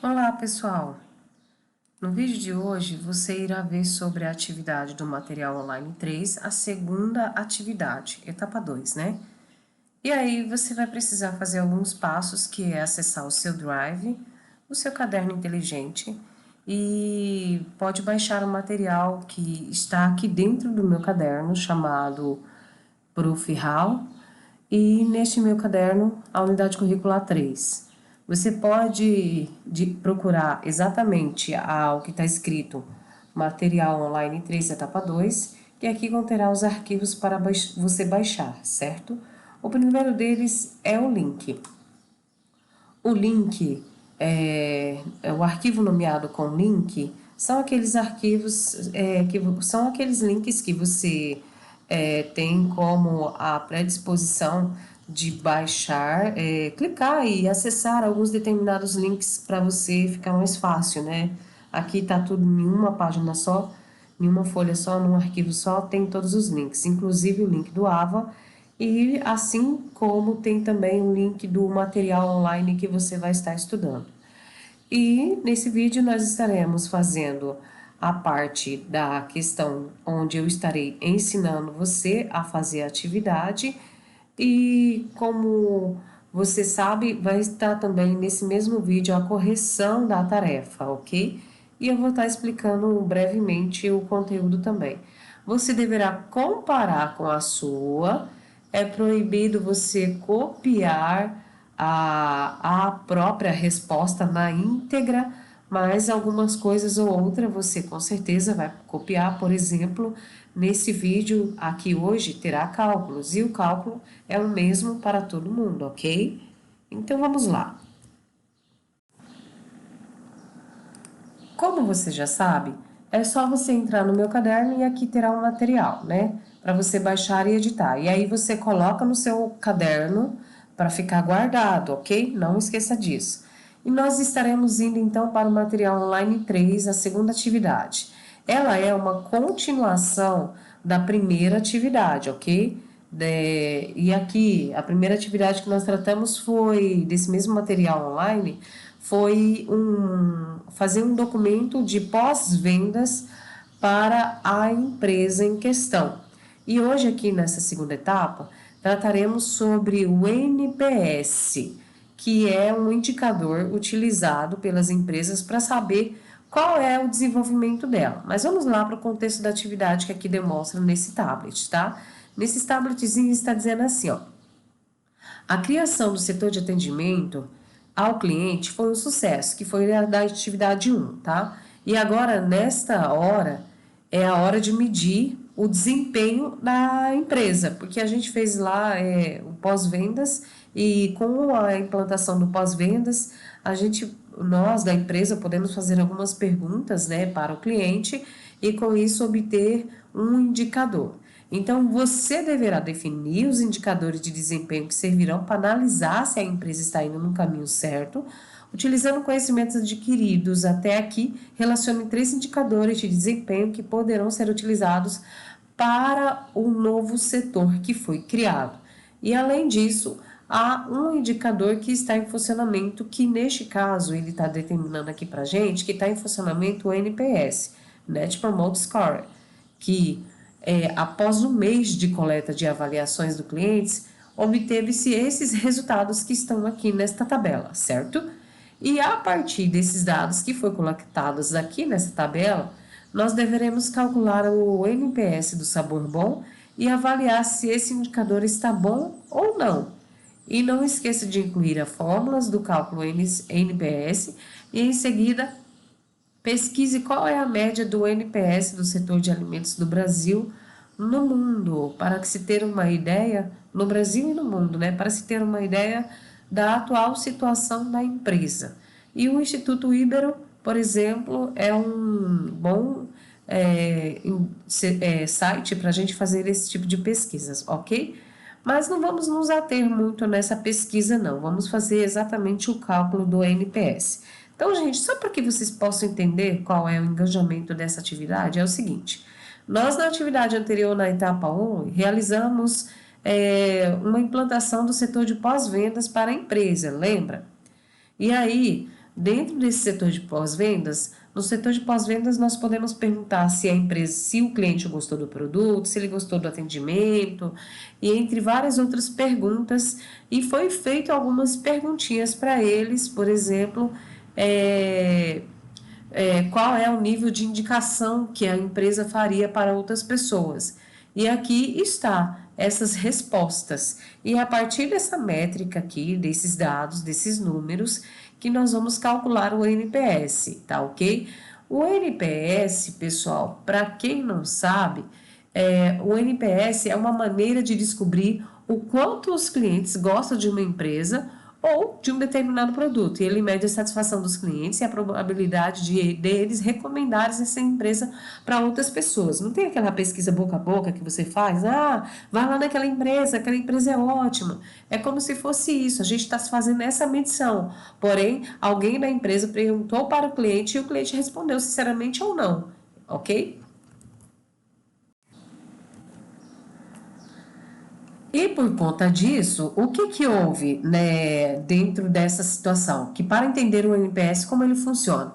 Olá, pessoal! No vídeo de hoje, você irá ver sobre a atividade do material online 3, a segunda atividade, etapa 2, né? E aí, você vai precisar fazer alguns passos, que é acessar o seu Drive, o seu caderno inteligente, e pode baixar o material que está aqui dentro do meu caderno, chamado Prof. Hall, e neste meu caderno, a unidade curricular 3. Você pode procurar exatamente o que está escrito Material Online 3, etapa 2, que aqui conterá os arquivos para você baixar, certo? O primeiro deles é o link. O link, o arquivo nomeado com link, são aqueles arquivos, são aqueles links que você tem como a predisposição de baixar, clicar e acessar alguns determinados links para você ficar mais fácil, né? Aqui tá tudo em uma página só, em uma folha só, num arquivo só, tem todos os links, inclusive o link do AVA, e assim como tem também o link do material online que você vai estar estudando. E nesse vídeo nós estaremos fazendo a parte da questão onde eu estarei ensinando você a fazer a atividade e como você sabe, vai estar também nesse mesmo vídeo a correção da tarefa, ok? E eu vou estar explicando brevemente o conteúdo também. Você deverá comparar com a sua, é proibido você copiar a própria resposta na íntegra, mas algumas coisas ou outra você com certeza vai copiar. Por exemplo, nesse vídeo aqui hoje terá cálculos, e o cálculo é o mesmo para todo mundo, ok? Então vamos lá. Como você já sabe, é só você entrar no meu caderno e aqui terá um material, né? Para você baixar e editar. E aí você coloca no seu caderno para ficar guardado, ok? Não esqueça disso. E nós estaremos indo então para o material online 3, a segunda atividade. Ela é uma continuação da primeira atividade, ok? E aqui, a primeira atividade que nós tratamos foi desse mesmo material online, foi fazer um documento de pós-vendas para a empresa em questão. E hoje aqui nessa segunda etapa, trataremos sobre o NPS, que é um indicador utilizado pelas empresas para saber qual é o desenvolvimento dela. Mas vamos lá para o contexto da atividade que aqui demonstra nesse tablet, tá? Nesses tabletzinhos está dizendo assim, ó. A criação do setor de atendimento ao cliente foi um sucesso, que foi a da atividade 1, tá? E agora, nesta hora, é a hora de medir o desempenho da empresa, porque a gente fez lá o pós-vendas e com a implantação do pós-vendas, nós da empresa podemos fazer algumas perguntas, né, para o cliente e com isso obter um indicador. Então, você deverá definir os indicadores de desempenho que servirão para analisar se a empresa está indo no caminho certo. Utilizando conhecimentos adquiridos até aqui, relacione 3 indicadores de desempenho que poderão ser utilizados para o novo setor que foi criado. E, além disso, há um indicador que está em funcionamento, que neste caso ele está determinando aqui para a gente que está em funcionamento o NPS, Net Promoter Score, que após um mês de coleta de avaliações do cliente, obteve-se esses resultados que estão aqui nesta tabela, certo? E a partir desses dados que foram coletados aqui nessa tabela, nós deveremos calcular o NPS do sabor bom e avaliar se esse indicador está bom ou não. E não esqueça de incluir as fórmulas do cálculo NPS e em seguida pesquise qual é a média do NPS do setor de alimentos do Brasil no mundo, para que se ter uma ideia, no Brasil e no mundo, né? Para se ter uma ideia da atual situação da empresa. E o Instituto Ibero, por exemplo, é um bom site para a gente fazer esse tipo de pesquisas, ok? Mas não vamos nos ater muito nessa pesquisa, não. Vamos fazer exatamente o cálculo do NPS. Então, gente, só para que vocês possam entender qual é o engajamento dessa atividade, é o seguinte. Nós, na atividade anterior, na etapa 1, realizamos uma implantação do setor de pós-vendas para a empresa, lembra? E aí, Dentro desse setor de pós-vendas, no setor de pós-vendas nós podemos perguntar se a empresa, se o cliente gostou do produto, se ele gostou do atendimento, e entre várias outras perguntas, e foi feito algumas perguntinhas para eles, por exemplo, qual é o nível de indicação que a empresa faria para outras pessoas. E aqui está essas respostas. E a partir dessa métrica aqui, desses dados, desses números, que nós vamos calcular o NPS, tá ok? O NPS, pessoal, para quem não sabe, o NPS é uma maneira de descobrir o quanto os clientes gostam de uma empresa ou de um determinado produto. E ele mede a satisfação dos clientes e a probabilidade deles recomendarem essa empresa para outras pessoas. Não tem aquela pesquisa boca a boca que você faz? Ah, vai lá naquela empresa, aquela empresa é ótima. É como se fosse isso, a gente está fazendo essa medição. Porém, alguém da empresa perguntou para o cliente e o cliente respondeu sinceramente ou não, ok? E por conta disso, o que houve, né, dentro dessa situação? Que para entender o NPS, como ele funciona?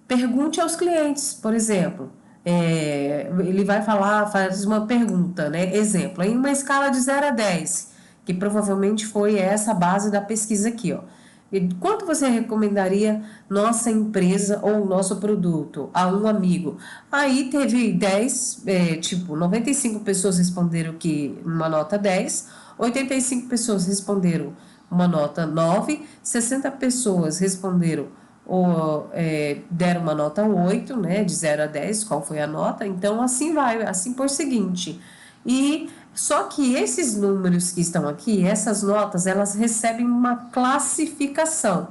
Pergunte aos clientes, por exemplo. Ele vai falar, faz uma pergunta, né? Exemplo, em uma escala de 0 a 10, que provavelmente foi essa a base da pesquisa aqui, ó. E quanto você recomendaria nossa empresa ou nosso produto a um amigo? Aí teve 10, 95 pessoas responderam que uma nota 10, 85 pessoas responderam uma nota 9, 60 pessoas responderam deram uma nota 8, né, de 0 a 10, qual foi a nota, então assim vai, assim por seguinte. E só que esses números que estão aqui, essas notas, elas recebem uma classificação.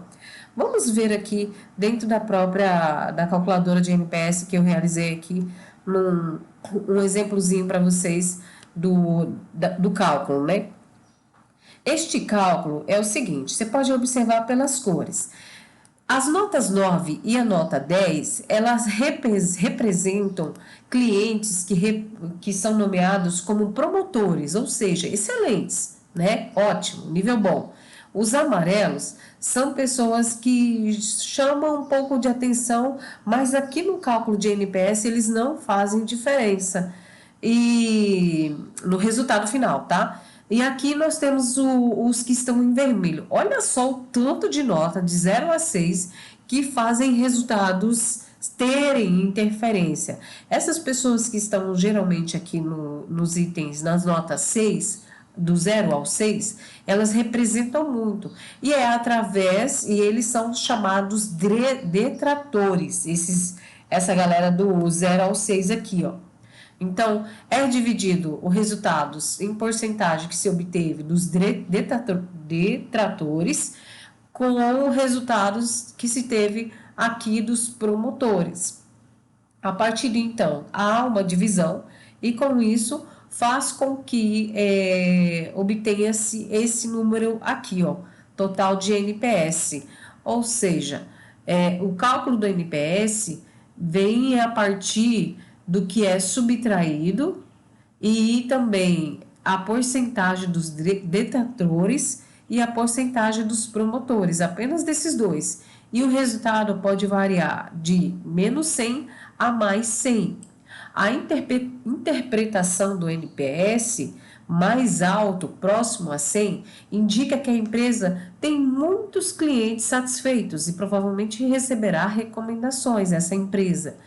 Vamos ver aqui dentro da calculadora de NPS que eu realizei aqui, um exemplozinho para vocês do cálculo, né? Este cálculo é o seguinte, você pode observar pelas cores. As notas 9 e a nota 10, elas representam clientes que são nomeados como promotores, ou seja, excelentes, né? Ótimo, nível bom. Os amarelos são pessoas que chamam um pouco de atenção, mas aqui no cálculo de NPS eles não fazem diferença e no resultado final, tá? E aqui nós temos os que estão em vermelho. Olha só o tanto de nota de 0 a 6 que fazem resultados terem interferência. Essas pessoas que estão geralmente aqui nos itens, nas notas 6, do 0 ao 6, elas representam muito. E é através, e eles são chamados detratores, essa galera do 0 ao 6 aqui, ó. Então, é dividido os resultados em porcentagem que se obteve dos detratores com os resultados que se teve aqui dos promotores. A partir de então, há uma divisão e com isso faz com que obtenha-se esse número aqui, ó, total de NPS. Ou seja, o cálculo do NPS vem a partir do que é subtraído e também a porcentagem dos detratores e a porcentagem dos promotores, apenas desses dois. E o resultado pode variar de menos 100 a mais 100. A interpretação do NPS mais alto, próximo a 100, indica que a empresa tem muitos clientes satisfeitos e provavelmente receberá recomendações essa empresa.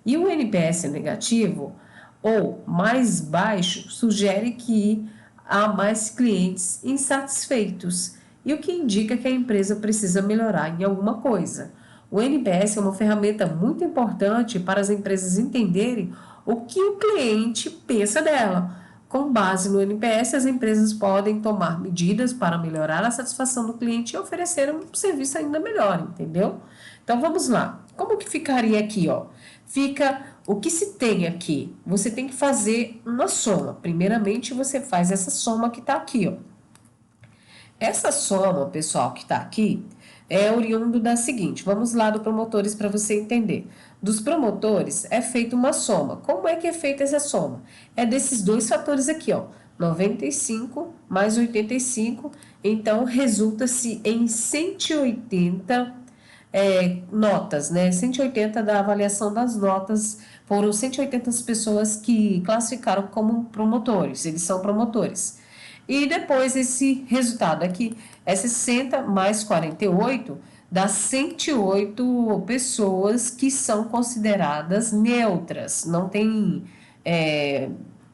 E o NPS negativo ou mais baixo sugere que há mais clientes insatisfeitos, e o que indica que a empresa precisa melhorar em alguma coisa. O NPS é uma ferramenta muito importante para as empresas entenderem o que o cliente pensa dela. Com base no NPS, as empresas podem tomar medidas para melhorar a satisfação do cliente e oferecer um serviço ainda melhor, entendeu? Então vamos lá. Como que ficaria aqui, ó? Fica o que se tem aqui. Você tem que fazer uma soma. Primeiramente, você faz essa soma que está aqui, ó. Essa soma, pessoal, que está aqui, é oriundo da seguinte. Vamos lá do promotores para você entender. Dos promotores é feita uma soma. Como é que é feita essa soma? É desses dois fatores aqui, ó. 95 mais 85. Então, resulta-se em 180 notas, né? 180 da avaliação das notas, foram 180 pessoas que classificaram como promotores, eles são promotores. E depois esse resultado aqui é 60 mais 48, dá 108 pessoas que são consideradas neutras, não tem,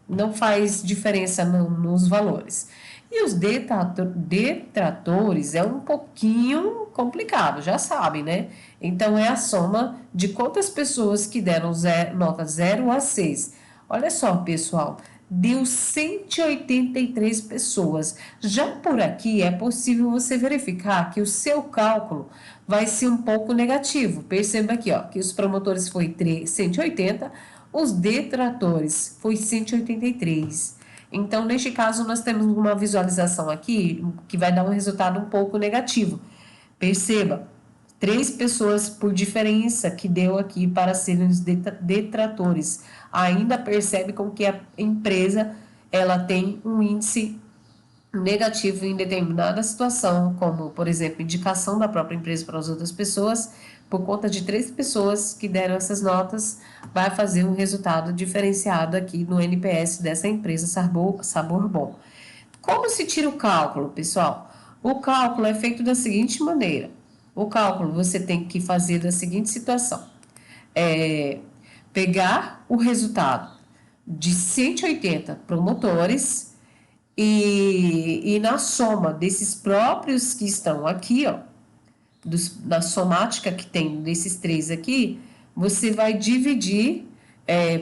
não faz diferença nos valores. E os detratores é um pouquinho complicado, já sabem, né? Então, é a soma de quantas pessoas que deram nota 0 a 6. Olha só, pessoal, deu 183 pessoas. Já por aqui, é possível você verificar que o seu cálculo vai ser um pouco negativo. Perceba aqui, ó, que os promotores foi 180, os detratores foi 183. Então, neste caso, nós temos uma visualização aqui que vai dar um resultado um pouco negativo. Perceba, 3 pessoas por diferença que deu aqui para serem os detratores. Ainda percebe com que a empresa ela tem um índice negativo em determinada situação, como, por exemplo, indicação da própria empresa para as outras pessoas, por conta de 3 pessoas que deram essas notas, vai fazer um resultado diferenciado aqui no NPS dessa empresa Sabor Bom. Como se tira o cálculo, pessoal? O cálculo é feito da seguinte maneira. O cálculo você tem que fazer da seguinte situação. Pegar o resultado de 180 promotores e na soma desses próprios que estão aqui, ó, da somática que tem desses 3 aqui, você vai dividir,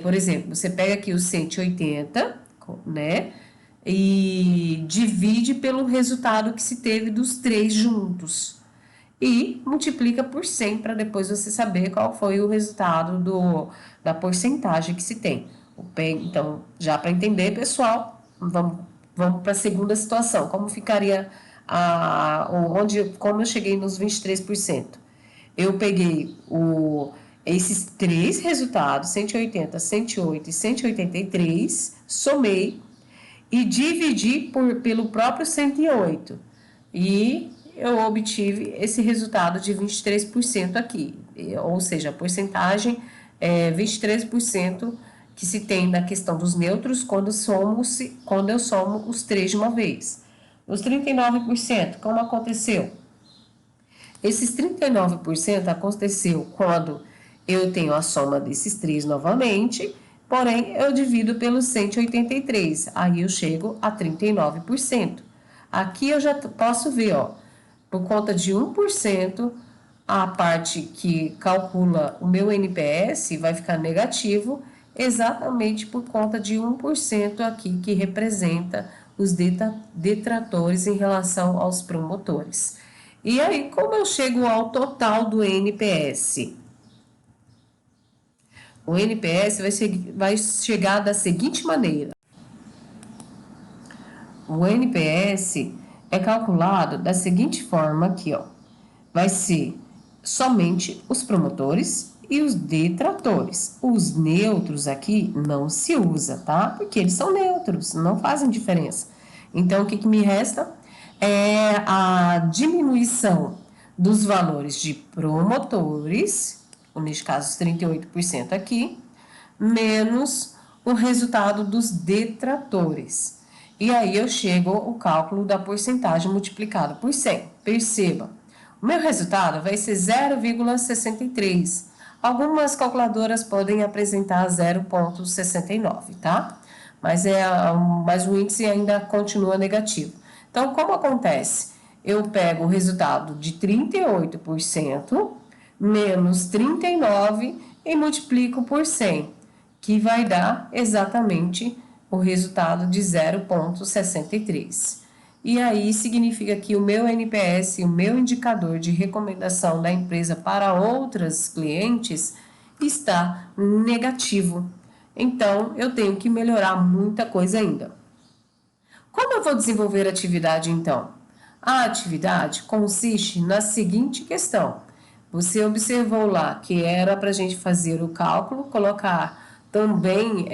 por exemplo, você pega aqui os 180, né? E divide pelo resultado que se teve dos 3 juntos. E multiplica por 100 para depois você saber qual foi o resultado da porcentagem que se tem. Então, já para entender, pessoal, vamos para a segunda situação. Como ficaria como eu cheguei nos 23%? Eu peguei esses 3 resultados, 180, 108 e 183, somei e dividi pelo próprio 108. E eu obtive esse resultado de 23% aqui, ou seja, a porcentagem é 23% que se tem na questão dos neutros quando eu somo os 3 de uma vez. Os 39%, como aconteceu? Esses 39% aconteceu quando eu tenho a soma desses 3 novamente, porém eu divido pelos 183, aí eu chego a 39%. Aqui eu já posso ver, ó, por conta de 1%, a parte que calcula o meu NPS vai ficar negativo, exatamente por conta de 1% aqui que representa os detratores em relação aos promotores. E aí, como eu chego ao total do NPS? O NPS vai chegar da seguinte maneira. O NPS é calculado da seguinte forma aqui, ó. Vai ser somente os promotores e os detratores. Os neutros aqui não se usa, tá? Porque eles são neutros, não fazem diferença. Então, o que me resta é a diminuição dos valores de promotores, neste caso os 38% aqui, menos o resultado dos detratores. E aí eu chego ao cálculo da porcentagem multiplicada por 100. Perceba, o meu resultado vai ser 0,63. Algumas calculadoras podem apresentar 0,69, tá? Mas o índice ainda continua negativo. Então, como acontece? Eu pego o resultado de 38% menos 39% e multiplico por 100, que vai dar exatamente o resultado de 0,63. E aí significa que o meu NPS, o meu indicador de recomendação da empresa para outras clientes está negativo. Então, eu tenho que melhorar muita coisa ainda. Como eu vou desenvolver a atividade, então? A atividade consiste na seguinte questão. Você observou lá que era para a gente fazer o cálculo, colocar também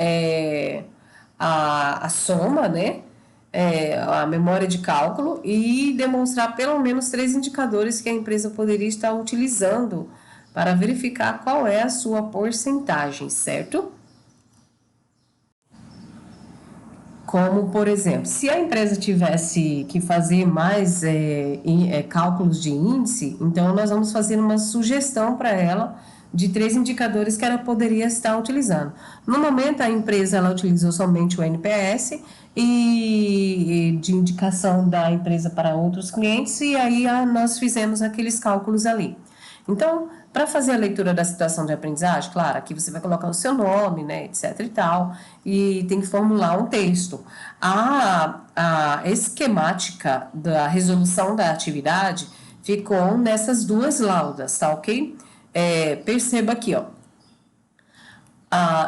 a soma, né? a memória de cálculo e demonstrar pelo menos 3 indicadores que a empresa poderia estar utilizando para verificar qual é a sua porcentagem, certo? Como, por exemplo, se a empresa tivesse que fazer mais cálculos de índice, então nós vamos fazer uma sugestão para ela de 3 indicadores que ela poderia estar utilizando. No momento, a empresa ela utilizou somente o NPS e de indicação da empresa para outros clientes, e aí nós fizemos aqueles cálculos ali. Então, para fazer a leitura da situação de aprendizagem, claro, aqui você vai colocar o seu nome, né, etc e tal, e tem que formular um texto. A esquemática da resolução da atividade ficou nessas duas laudas, tá ok? Perceba aqui, ó,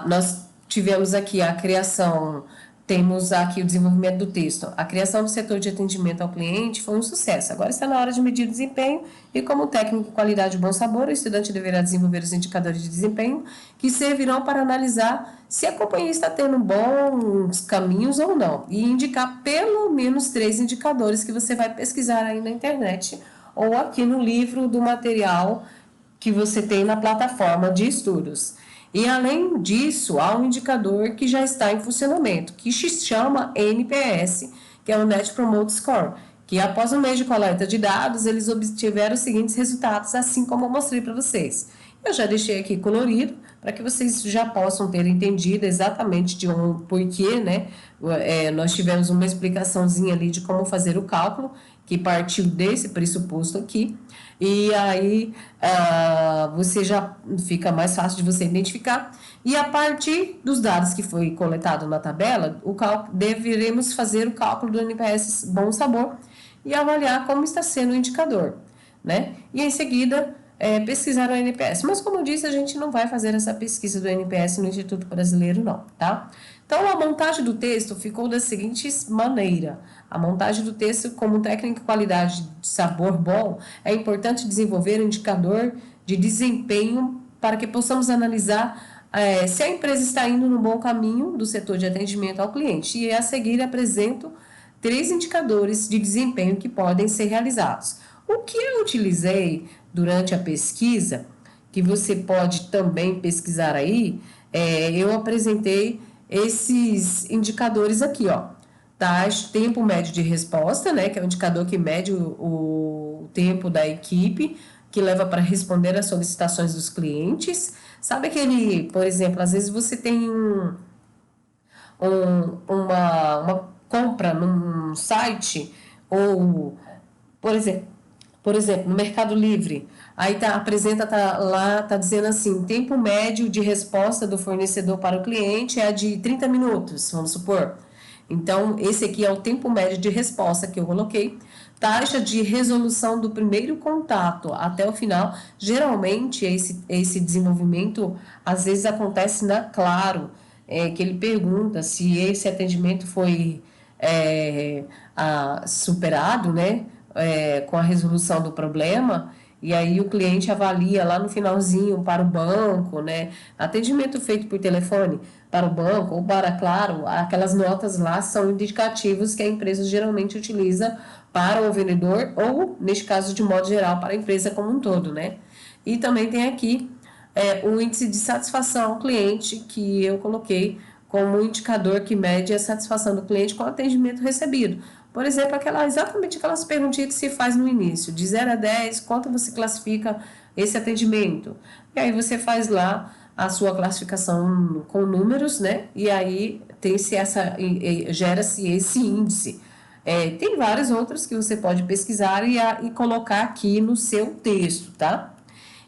nós tivemos aqui a criação, temos aqui o desenvolvimento do texto. A criação do setor de atendimento ao cliente foi um sucesso. Agora está na hora de medir o desempenho e, como técnico de qualidade e bom sabor, o estudante deverá desenvolver os indicadores de desempenho que servirão para analisar se a companhia está tendo bons caminhos ou não e indicar pelo menos 3 indicadores que você vai pesquisar aí na internet ou aqui no livro do material que você tem na plataforma de estudos. E além disso, há um indicador que já está em funcionamento, que se chama NPS, que é o Net Promoter Score, que após um mês de coleta de dados, eles obtiveram os seguintes resultados, assim como eu mostrei para vocês. Eu já deixei aqui colorido, para que vocês já possam ter entendido exatamente de um porquê, né? Nós tivemos uma explicaçãozinha ali de como fazer o cálculo, que partiu desse pressuposto aqui, e aí você já fica mais fácil de você identificar. E a partir dos dados que foi coletado na tabela, deveremos fazer o cálculo do NPS Bom Sabor e avaliar como está sendo o indicador, né? E em seguida pesquisar o NPS. Mas como eu disse, a gente não vai fazer essa pesquisa do NPS no Instituto Brasileiro, não, tá? Então, a montagem do texto ficou da seguinte maneira. A montagem do texto, como técnica de qualidade de sabor bom, é importante desenvolver um indicador de desempenho para que possamos analisar se a empresa está indo no bom caminho do setor de atendimento ao cliente. E a seguir apresento 3 indicadores de desempenho que podem ser realizados. O que eu utilizei durante a pesquisa, que você pode também pesquisar aí, eu apresentei esses indicadores aqui, ó. Tempo médio de resposta, né, que é o indicador que mede o tempo da equipe, que leva para responder às solicitações dos clientes. Sabe aquele, por exemplo, às vezes você tem uma compra num site, ou, por exemplo, no Mercado Livre, aí tá dizendo assim, tempo médio de resposta do fornecedor para o cliente é de 30 minutos, vamos supor. Então, esse aqui é o tempo médio de resposta que eu coloquei. Taxa de resolução do primeiro contato até o final. Geralmente, esse desenvolvimento, às vezes, acontece na Claro, que ele pergunta se esse atendimento foi superado, né, com a resolução do problema, e aí o cliente avalia lá no finalzinho para o banco, né, atendimento feito por telefone para o banco ou para Claro, aquelas notas lá são indicativos que a empresa geralmente utiliza para o vendedor ou, neste caso, de modo geral, para a empresa como um todo, né. E também tem aqui o índice de satisfação ao cliente, que eu coloquei como um indicador que mede a satisfação do cliente com o atendimento recebido. Por exemplo, exatamente aquelas perguntinhas que se faz no início, de 0 a 10, quanto você classifica esse atendimento? E aí você faz lá a sua classificação com números, né? E aí gera-se esse índice. Tem vários outros que você pode pesquisar e colocar aqui no seu texto, tá?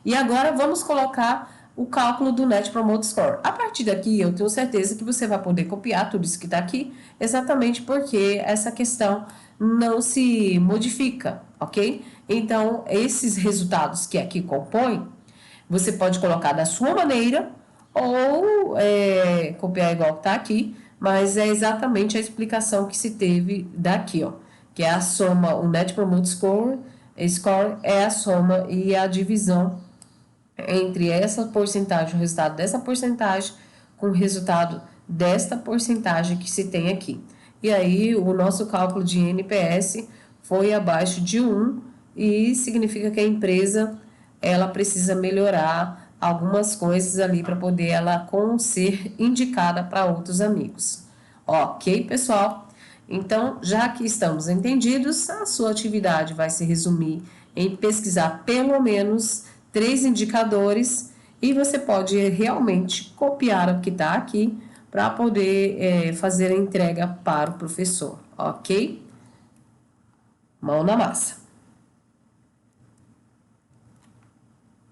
E agora vamos colocar o cálculo do Net Promoter Score. A partir daqui, eu tenho certeza que você vai poder copiar tudo isso que está aqui, exatamente porque essa questão não se modifica, ok? Então, esses resultados que aqui compõem, você pode colocar da sua maneira ou copiar igual que está aqui, mas é exatamente a explicação que se teve daqui, ó, que é a soma, o Net Promoter Score é a soma e a divisão entre essa porcentagem, o resultado dessa porcentagem, com o resultado desta porcentagem que se tem aqui. e aí o nosso cálculo de NPS foi abaixo de 1 e significa que a empresa ela precisa melhorar algumas coisas ali para poder ela ser indicada para outros amigos. Ok, pessoal? Então, já que estamos entendidos, a sua atividade vai se resumir em pesquisar pelo menos 3 indicadores e você pode realmente copiar o que está aqui para poder fazer a entrega para o professor, ok? Mão na massa.